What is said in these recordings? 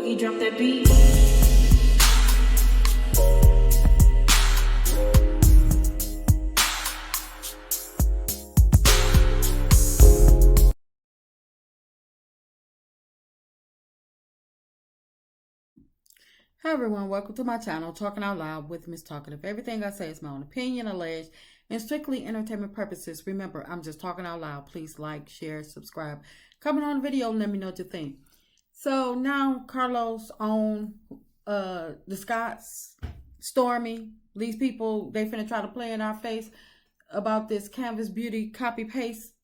Boogie, drop that beat. Hi everyone, welcome to my channel, Talking Out Loud with Miss Talkative. Everything I say is my own opinion, alleged, and strictly entertainment purposes. Remember, I'm just talking out loud. Please like, share, subscribe, comment on the video, and let me know what you think. So now Carlos on the Scotts, Stormy, these people, they finna try to play in our face about this Canvas Beauty copy paste.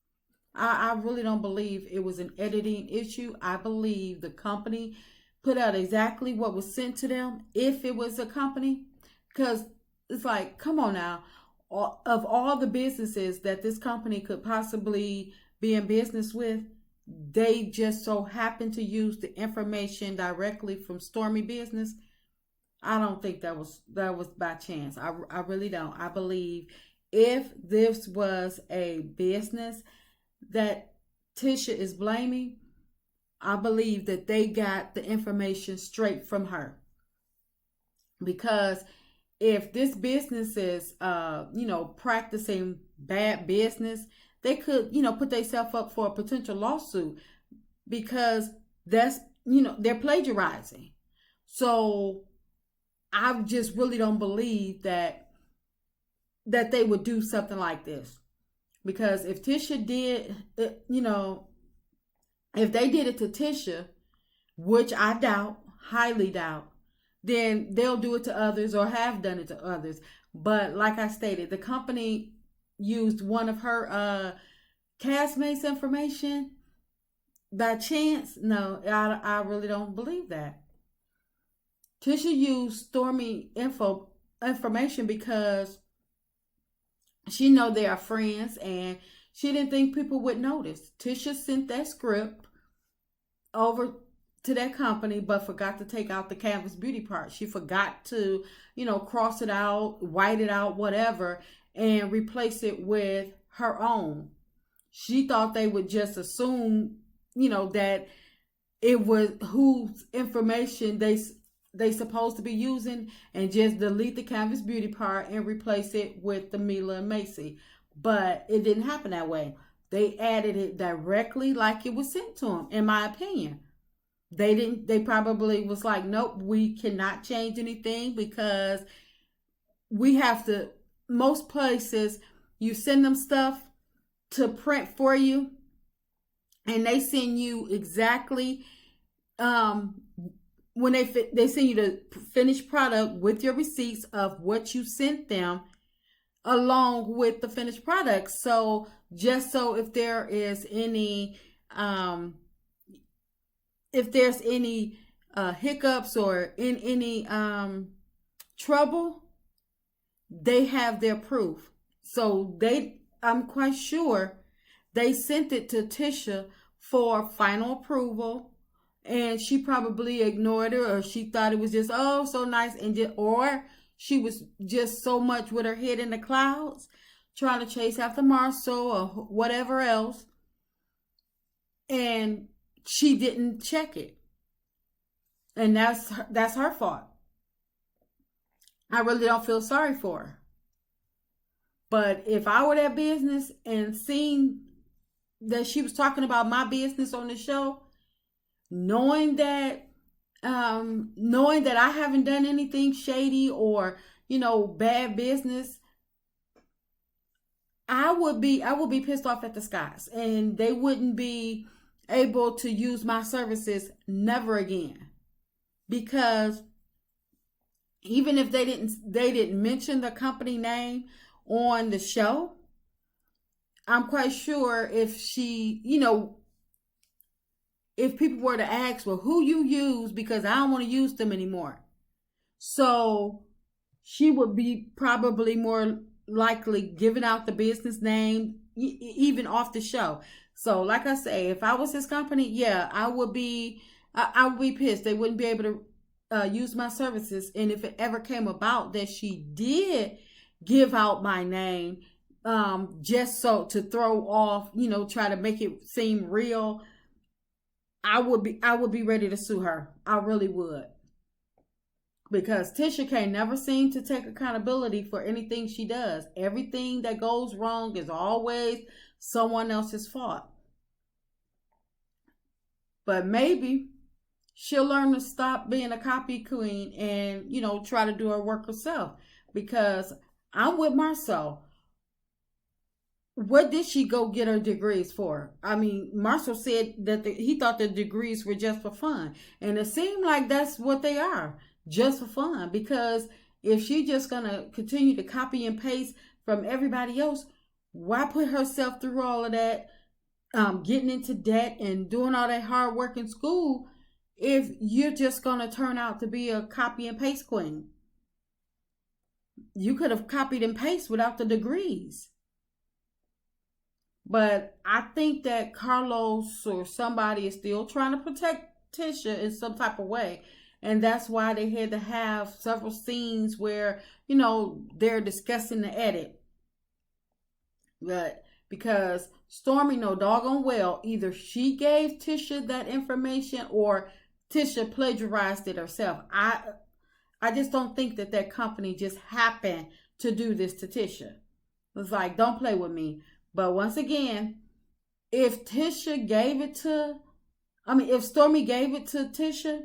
I really don't believe it was an editing issue. I believe the company put out exactly what was sent to them, if it was a company, because it's like, come on now, of all the businesses that this company could possibly be in business with, they just so happen to use the information directly from Stormy business. I don't think that was by chance. I really don't. I believe if this was a business that Tisha is blaming, I believe that they got the information straight from her. Because if this business is, practicing bad business, they could, put themselves up for a potential lawsuit, because that's, they're plagiarizing. So I just really don't believe that they would do something like this. Because if Tisha did, if they did it to Tisha, which I doubt, highly doubt, then they'll do it to others or have done it to others. But like I stated, the company used one of her castmates' information by chance. No, I really don't believe that. Tisha used Stormy information because she know they are friends, and she didn't think people would notice. Tisha sent that script over to that company, but forgot to take out the Canvas Beauty part. She forgot to, cross it out, white it out, whatever, and replace it with her own. She thought they would just assume, that it was whose information they supposed to be using, and just delete the Canvas Beauty part and replace it with the Mila and Macy. But it didn't happen that way. They added it directly like it was sent to them, in my opinion. They probably was like, nope, we cannot change anything, because we have to, most places, you send them stuff to print for you, and they send you exactly, when they send you the finished product with your receipts of what you sent them, along with the finished product. So just so if there is any hiccups or in any trouble, they have their proof. So I'm quite sure they sent it to Tisha for final approval, and she probably ignored it, or she thought it was just, oh, so nice, or she was just so much with her head in the clouds, trying to chase after Marcel or whatever else, and she didn't check it. And that's her fault. I really don't feel sorry for her. But if I were that business and seen that she was talking about my business on the show, knowing that I haven't done anything shady or, bad business, I would be pissed off at the Scotts, and they wouldn't be able to use my services never again. Because even if they didn't mention the company name on the show, I'm quite sure if if people were to ask, well, who you use, because I don't want to use them anymore. So she would be probably more likely giving out the business name, even off the show. So like I say, if I was his company, yeah, I would be pissed. They wouldn't be able to use my services. And if it ever came about that she did give out my name, just so to throw off, try to make it seem real, I would be ready to sue her. I really would. Because Tisha can't never seem to take accountability for anything she does. Everything that goes wrong is always someone else's fault. But maybe she'll learn to stop being a copy queen and, try to do her work herself. Because I'm with Marcel. What did she go get her degrees for? I mean, Marcel said that he thought the degrees were just for fun. And it seemed like that's what they are, just for fun. Because if she just going to continue to copy and paste from everybody else, why put herself through all of that, getting into debt and doing all that hard work in school if you're just going to turn out to be a copy and paste queen? You could have copied and pasted without the degrees. But I think that Carlos or somebody is still trying to protect Tisha in some type of way. And that's why they had to have several scenes where, they're discussing the edit. But because Stormy know doggone well, either she gave Tisha that information or Tisha plagiarized it herself. I just don't think that company just happened to do this to Tisha. It's like, don't play with me. But once again, if Stormy gave it to Tisha,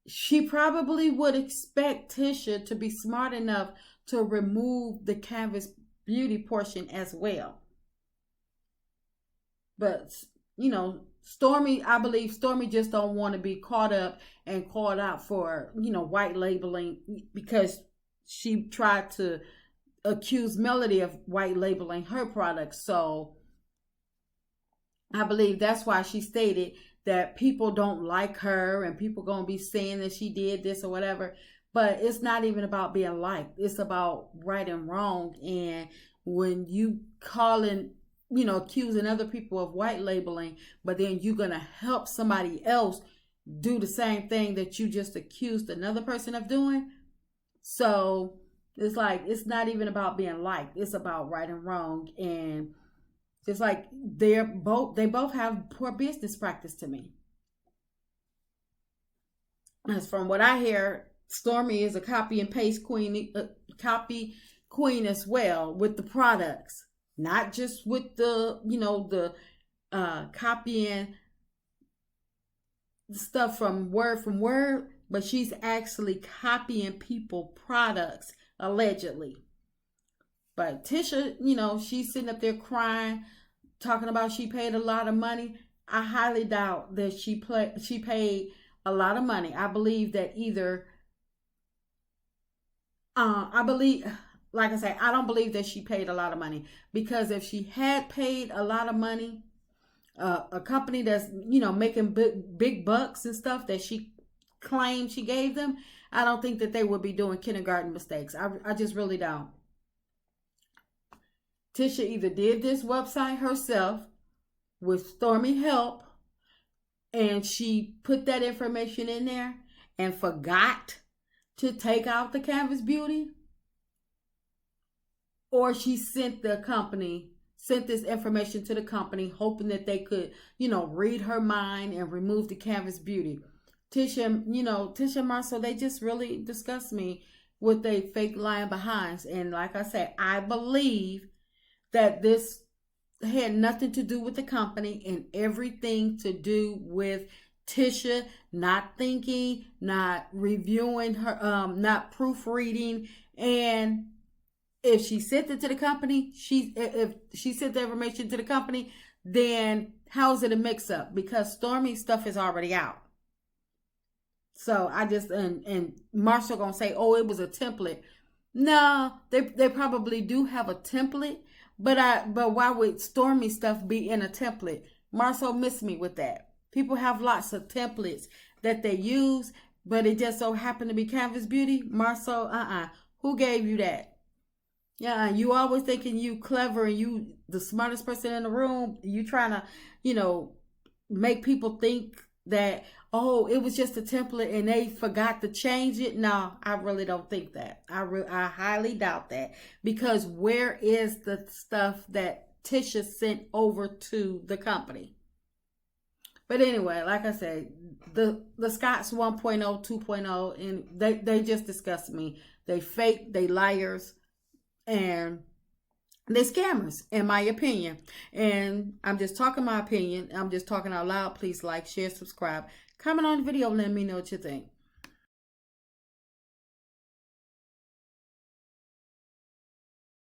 she probably would expect Tisha to be smart enough to remove the Canvas Beauty portion as well. But, Stormy, I believe Stormy just don't want to be caught up and called out for, white labeling because she tried to accuse Melody of white labeling her products. So I believe that's why she stated that people don't like her and people going to be saying that she did this or whatever. But it's not even about being liked. It's about right and wrong. And when you calling, accusing other people of white labeling, but then you're going to help somebody else do the same thing that you just accused another person of doing. So it's like, it's not even about being liked. It's about right and wrong. And it's like they both have poor business practice to me. As from what I hear, Stormy is a copy and paste queen, as well with the products. Not just with the, copying stuff from word, but she's actually copying people products allegedly. But Tisha, she's sitting up there crying, talking about she paid a lot of money. I highly doubt that she paid a lot of money. I believe that either like I say, I don't believe that she paid a lot of money, because if she had paid a lot of money, a company that's making big bucks and stuff that she claimed she gave them, I don't think that they would be doing kindergarten mistakes. I just really don't. Tisha either did this website herself with Stormy help, and she put that information in there and forgot to take out the Canvas Beauty, or she sent this information to the company hoping that they could, read her mind and remove the Canvas Beauty. Tisha and Marcel, they just really disgust me with their fake lying behinds. And like I said, I believe that this had nothing to do with the company and everything to do with Tisha not thinking, not reviewing her, not proofreading. And if she sent it to the company, if she sent the information to the company, then how is it a mix-up? Because Stormy's stuff is already out. So I just, and Marshall gonna say, oh, it was a template. No, they probably do have a template, but why would Stormy stuff be in a template? Marcel missed me with that. People have lots of templates that they use, but it just so happened to be Canvas Beauty. Marcel, who gave you that? Yeah, you always thinking you clever and you the smartest person in the room. You trying to, make people think that, oh, it was just a template and they forgot to change it. No, I really don't think that. I highly doubt that, because where is the stuff that Tisha sent over to the company? But anyway, like I said, the Scots 1.0, 2.0, and they just disgust me. They fake, they liars, and they scammers, in my opinion. And I'm just talking my opinion. I'm just talking out loud. Please like, share, subscribe, comment on the video, let me know what you think.